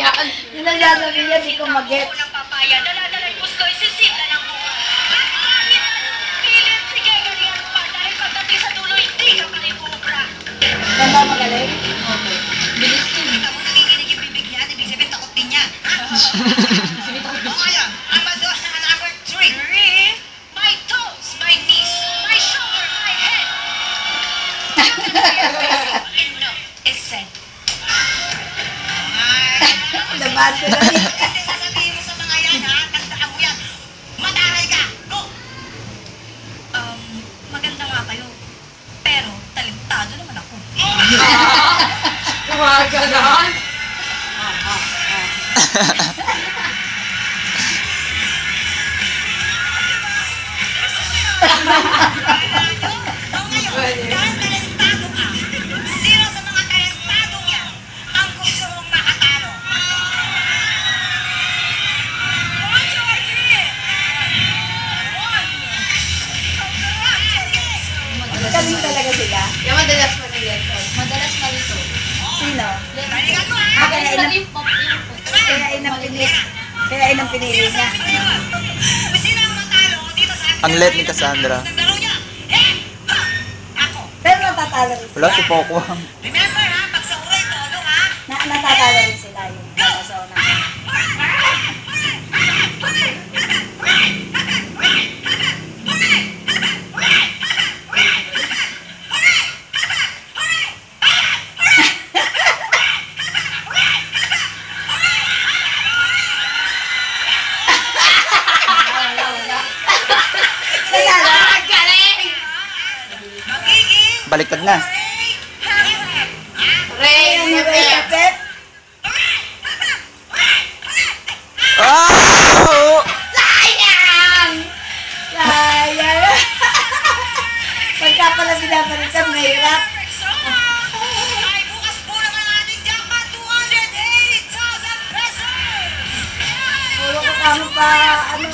Yun ang sasabihin niya, di ko mag-get. Unang papaya, dala-dala'y gusto, isisita ng buka. At hangin na pilit, sige, ganyan pa. Dahil pagdating sa dulo, hindi ka makikubra. Ganda magaling? Okay. Bilis yun. Kita mo nanginginig yung bibig niya, ibig sabihin takot din niya. O ngayon, Amazon na number 3. My toes, my knees, my shoulder, my head. Enough is said. Laban ko na rin. Hindi sasabihin mo sa mga yan, ha? Tandaan mo yan. Mataray ka! Go! Maganda nga kayo. Pero, talentado naman ako. Kumaga na. O ngayon, dahil talentado ka, sino sa mga talentadong yan ang gusto mong makatalo? 1, 2, 3. Galing talaga sila. Yung madalas mo na yan. Madalas na rito. Sino? Galingan mo, ha? Kaya Lagi pop yung po. Kaya inang pinili. Kaya inang pinili Sino niya. sabi ko yun? Sino ang matalo dito sa ating Ang let ni Cassandra. ng laro niya? Eh, ako. Pero natatalo rin Wala sila. si Poco. Remember, ha? Pag sa uray, todo, ha? Natatalo rin sila yung Amazon. Kaya lang. Magiging Baliktad na. Ray, Ano ba yung kapit? Ah! Sayang! Sayang! Pagka pala binabalikan, mahirap. ay bukas po naman ang ating jackpot, 280,000 pesos! Puro ko kamo pa, ano